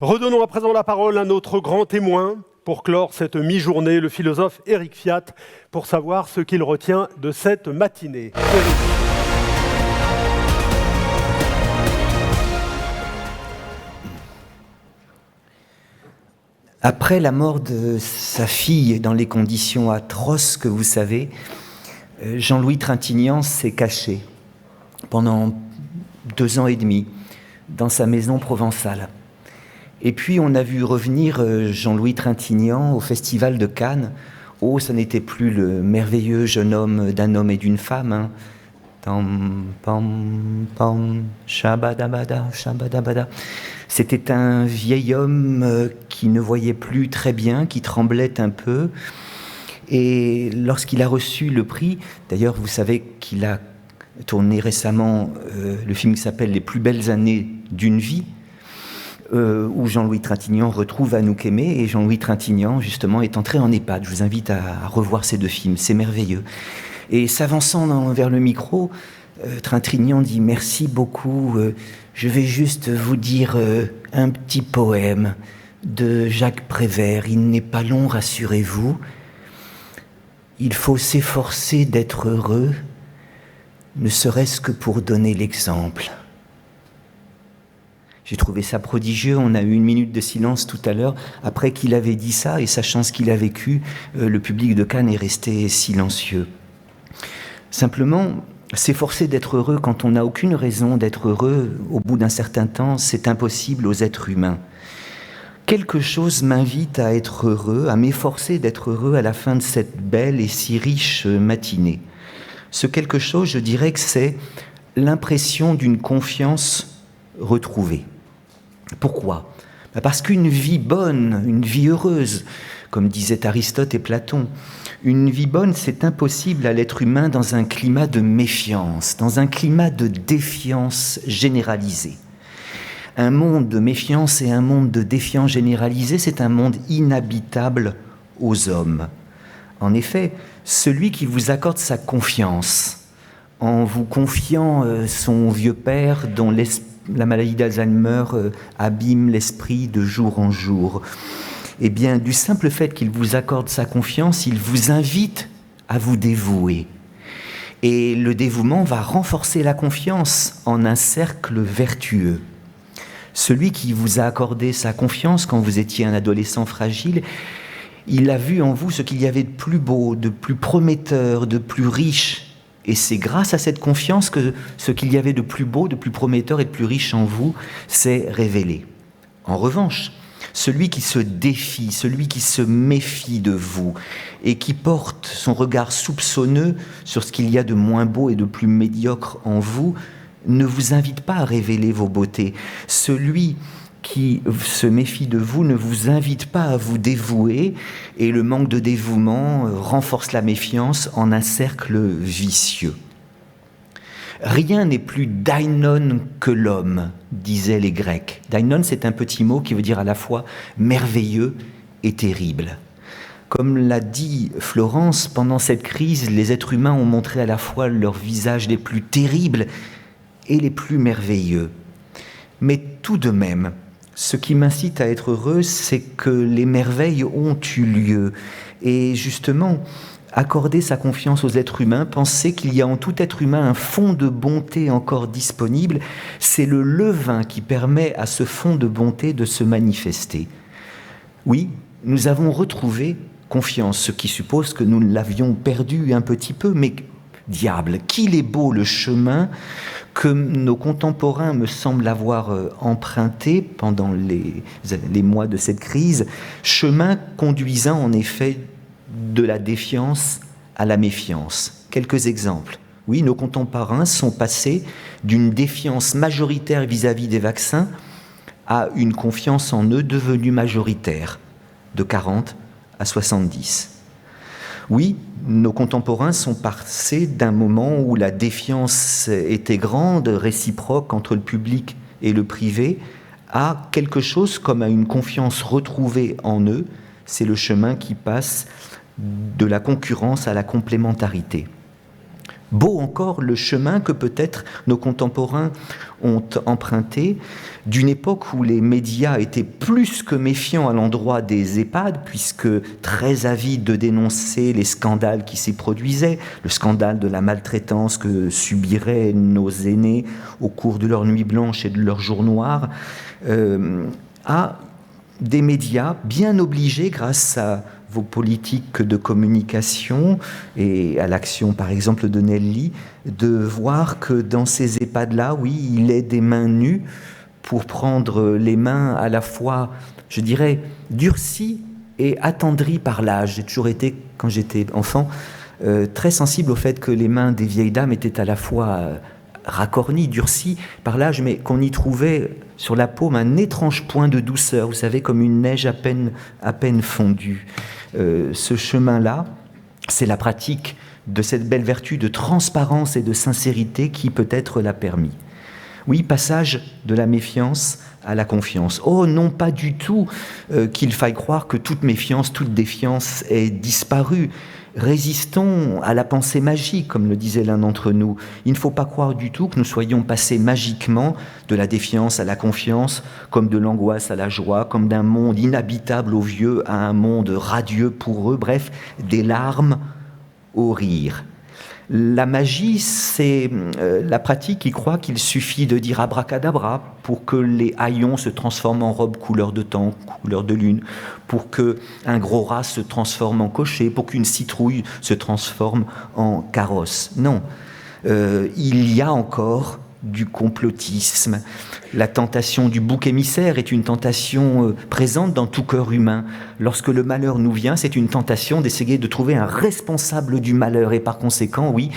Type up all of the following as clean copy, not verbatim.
Redonnons à présent la parole à notre grand témoin pour clore cette mi-journée, le philosophe Éric Fiat, pour savoir ce qu'il retient de cette matinée. Éric. Après la mort de sa fille dans les conditions atroces que vous savez, Jean-Louis Trintignant s'est caché pendant 2 ans et demi dans sa maison provençale. Et puis on a vu revenir Jean-Louis Trintignant au Festival de Cannes. Oh, ça n'était plus le merveilleux jeune homme d'un homme et d'une femme, hein. Tam, pam, pam, shabadabada, shabadabada. C'était un vieil homme qui ne voyait plus très bien, qui tremblait un peu. Et lorsqu'il a reçu le prix, d'ailleurs vous savez qu'il a tourné récemment le film qui s'appelle « Les plus belles années d'une vie », où Jean-Louis Trintignant retrouve Anouk Aimée, et Jean-Louis Trintignant justement est entré en EHPAD. Je vous invite à revoir ces 2 films, c'est merveilleux. Et s'avançant vers le micro, Trintignant dit « Merci beaucoup, je vais juste vous dire un petit poème de Jacques Prévert. Il n'est pas long, rassurez-vous. Il faut s'efforcer d'être heureux, ne serait-ce que pour donner l'exemple. » J'ai trouvé ça prodigieux. On a eu 1 minute de silence tout à l'heure après qu'il avait dit ça, et sachant ce qu'il a vécu, le public de Cannes est resté silencieux. Simplement, s'efforcer d'être heureux quand on n'a aucune raison d'être heureux, au bout d'un certain temps, c'est impossible aux êtres humains. Quelque chose m'invite à être heureux, à m'efforcer d'être heureux à la fin de cette belle et si riche matinée. Ce quelque chose, je dirais que c'est l'impression d'une confiance retrouvée. Pourquoi ? Parce qu'une vie bonne, une vie heureuse, comme disaient Aristote et Platon, une vie bonne, c'est impossible à l'être humain dans un climat de méfiance, dans un climat de défiance généralisée. Un monde de méfiance et un monde de défiance généralisée, c'est un monde inhabitable aux hommes. En effet, celui qui vous accorde sa confiance, en vous confiant son vieux père dont la maladie d'Alzheimer abîme l'esprit de jour en jour, eh bien, du simple fait qu'il vous accorde sa confiance, il vous invite à vous dévouer. Et le dévouement va renforcer la confiance en un cercle vertueux. Celui qui vous a accordé sa confiance quand vous étiez un adolescent fragile, il a vu en vous ce qu'il y avait de plus beau, de plus prometteur, de plus riche. Et c'est grâce à cette confiance que ce qu'il y avait de plus beau, de plus prometteur et de plus riche en vous s'est révélé. En revanche, celui qui se défie, celui qui se méfie de vous et qui porte son regard soupçonneux sur ce qu'il y a de moins beau et de plus médiocre en vous, ne vous invite pas à révéler vos beautés. Celui qui se méfie de vous ne vous invite pas à vous dévouer, et le manque de dévouement renforce la méfiance en un cercle vicieux. Rien n'est plus dainon que l'homme, disaient les Grecs. Dainon, c'est un petit mot qui veut dire à la fois merveilleux et terrible. Comme l'a dit Florence, pendant cette crise, les êtres humains ont montré à la fois leurs visages les plus terribles et les plus merveilleux. Mais tout de même, ce qui m'incite à être heureux, c'est que les merveilles ont eu lieu. Et justement, accorder sa confiance aux êtres humains, penser qu'il y a en tout être humain un fond de bonté encore disponible, c'est le levain qui permet à ce fond de bonté de se manifester. Oui, nous avons retrouvé confiance, ce qui suppose que nous l'avions perdu un petit peu, mais diable, qu'il est beau le chemin que nos contemporains me semblent avoir emprunté pendant les mois de cette crise, chemin conduisant en effet de la défiance à la méfiance. Quelques exemples. Oui, nos contemporains sont passés d'une défiance majoritaire vis-à-vis des vaccins à une confiance en eux devenue majoritaire, de 40 à 70. Oui, nos contemporains sont passés d'un moment où la défiance était grande, réciproque entre le public et le privé, à quelque chose comme à une confiance retrouvée en eux. C'est le chemin qui passe de la concurrence à la complémentarité. Beau encore le chemin que peut-être nos contemporains ont emprunté d'une époque où les médias étaient plus que méfiants à l'endroit des EHPAD, puisque très avides de dénoncer les scandales qui s'y produisaient, le scandale de la maltraitance que subiraient nos aînés au cours de leur nuit blanche et de leur jour noir, à des médias bien obligés grâce à vos politiques de communication et à l'action, par exemple, de Nelly, de voir que dans ces EHPAD-là, oui, il est des mains nues pour prendre les mains à la fois, je dirais, durcies et attendries par l'âge. J'ai toujours été, quand j'étais enfant, très sensible au fait que les mains des vieilles dames étaient à la fois racornies, durcies par l'âge, mais qu'on y trouvait sur la paume un étrange point de douceur, vous savez, comme une neige à peine fondue. Ce chemin-là, c'est la pratique de cette belle vertu de transparence et de sincérité qui peut-être l'a permis. Oui, passage de la méfiance à la confiance. Oh non, pas du tout qu'il faille croire que toute méfiance, toute défiance est disparue. Résistons à la pensée magique, comme le disait l'un d'entre nous. Il ne faut pas croire du tout que nous soyons passés magiquement de la défiance à la confiance, comme de l'angoisse à la joie, comme d'un monde inhabitable aux vieux à un monde radieux pour eux, bref, des larmes au rire. La magie, c'est la pratique qui croit qu'il suffit de dire abracadabra pour que les haillons se transforment en robes couleur de temps, couleur de lune, pour qu'un gros rat se transforme en cocher, pour qu'une citrouille se transforme en carrosse. Non, il y a encore du complotisme. La tentation du bouc émissaire est une tentation présente dans tout cœur humain. Lorsque le malheur nous vient, c'est une tentation d'essayer de trouver un responsable du malheur. Et par conséquent, oui,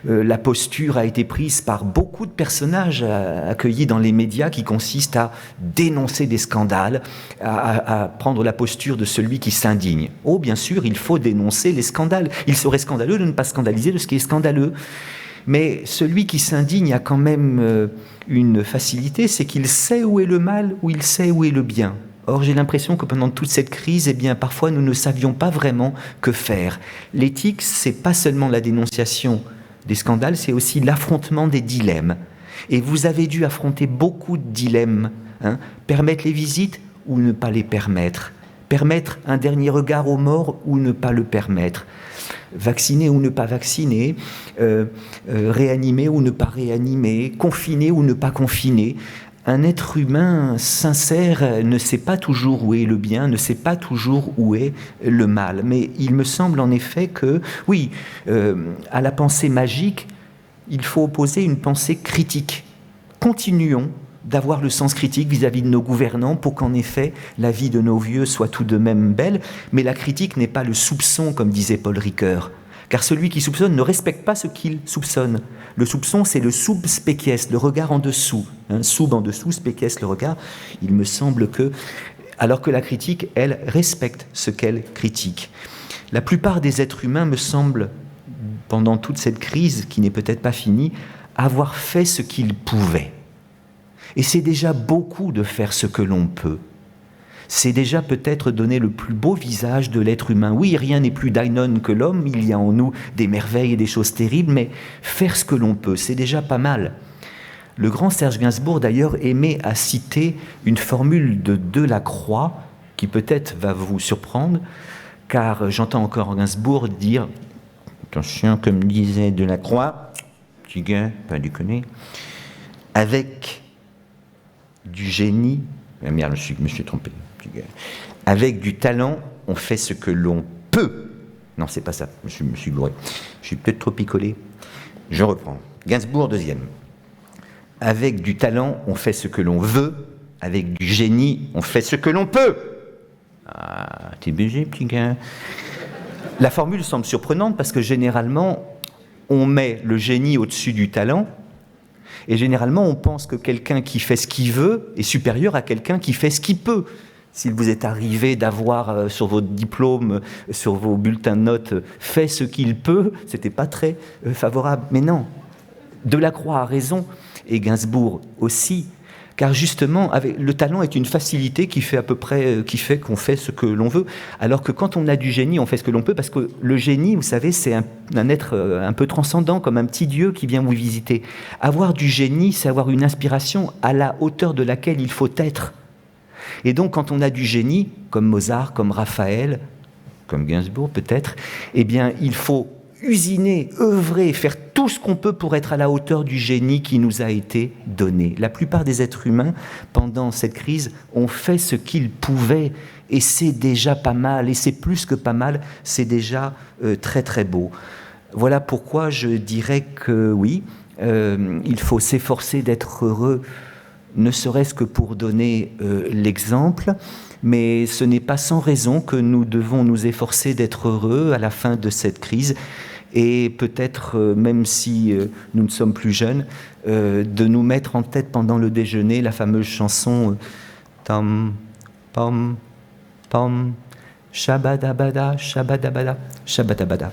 la posture a été prise par beaucoup de personnages accueillis dans les médias qui consiste à dénoncer des scandales, à prendre la posture de celui qui s'indigne. Oh, bien sûr, il faut dénoncer les scandales. Il serait scandaleux de ne pas scandaliser de ce qui est scandaleux. Mais celui qui s'indigne a quand même une facilité, c'est qu'il sait où est le mal, ou il sait où est le bien. Or, j'ai l'impression que pendant toute cette crise, eh bien, parfois, nous ne savions pas vraiment que faire. L'éthique, c'est pas seulement la dénonciation des scandales, c'est aussi l'affrontement des dilemmes. Et vous avez dû affronter beaucoup de dilemmes. Permettre les visites ou ne pas les permettre. Permettre un dernier regard aux morts ou ne pas le permettre. Vacciner ou ne pas vacciner, réanimer ou ne pas réanimer, confiner ou ne pas confiner. Un être humain sincère ne sait pas toujours où est le bien, ne sait pas toujours où est le mal. Mais il me semble en effet que, oui, à la pensée magique, il faut opposer une pensée critique. Continuons d'avoir le sens critique vis-à-vis de nos gouvernants pour qu'en effet la vie de nos vieux soit tout de même belle, mais la critique n'est pas le soupçon, comme disait Paul Ricoeur, car celui qui soupçonne ne respecte pas ce qu'il soupçonne. Le soupçon, c'est le sub species, le regard en dessous, sub en dessous, species, le regard. Il me semble que, alors que la critique, elle, respecte ce qu'elle critique. La plupart des êtres humains me semblent, pendant toute cette crise, qui n'est peut-être pas finie, avoir fait ce qu'ils pouvaient. Et c'est déjà beaucoup de faire ce que l'on peut. C'est déjà peut-être donner le plus beau visage de l'être humain. Oui, rien n'est plus Dainon que l'homme, il y a en nous des merveilles et des choses terribles, mais faire ce que l'on peut, c'est déjà pas mal. Le grand Serge Gainsbourg, d'ailleurs, aimait à citer une formule de Delacroix, qui peut-être va vous surprendre, car j'entends encore Gainsbourg dire, attention, comme disait Delacroix, petit gars, pas déconner, avec du génie, ah merde, je me suis trompé, avec du talent, on fait ce que l'on peut. Non, c'est pas ça, je me suis gouré. Je suis peut-être trop picolé. Je reprends. Gainsbourg, deuxième. Avec du talent, on fait ce que l'on veut. Avec du génie, on fait ce que l'on peut. Ah, t'es BG, petit gars. La formule semble surprenante parce que généralement, on met le génie au-dessus du talent. Et généralement, on pense que quelqu'un qui fait ce qu'il veut est supérieur à quelqu'un qui fait ce qu'il peut. S'il vous est arrivé d'avoir sur votre diplôme, sur vos bulletins de notes, fait ce qu'il peut, c'était pas très favorable. Mais non, Delacroix a raison, et Gainsbourg aussi. car justement, le talent est une facilité qui fait qu'on fait ce que l'on veut, alors que quand on a du génie, on fait ce que l'on peut, parce que le génie, vous savez, c'est un être un peu transcendant, comme un petit dieu qui vient vous visiter. Avoir du génie, c'est avoir une inspiration à la hauteur de laquelle il faut être. Et donc, quand on a du génie, comme Mozart, comme Raphaël, comme Gainsbourg peut-être, eh bien, il faut usiner, œuvrer, faire tout ce qu'on peut pour être à la hauteur du génie qui nous a été donné. La plupart des êtres humains, pendant cette crise, ont fait ce qu'ils pouvaient, et c'est déjà pas mal, et c'est plus que pas mal, c'est déjà très très beau. Voilà pourquoi je dirais que oui, il faut s'efforcer d'être heureux, ne serait-ce que pour donner l'exemple, mais ce n'est pas sans raison que nous devons nous efforcer d'être heureux à la fin de cette crise, et peut-être, même si nous ne sommes plus jeunes, de nous mettre en tête pendant le déjeuner la fameuse chanson Tam, pam, pam, shabadabada, shabadabada, shabadabada.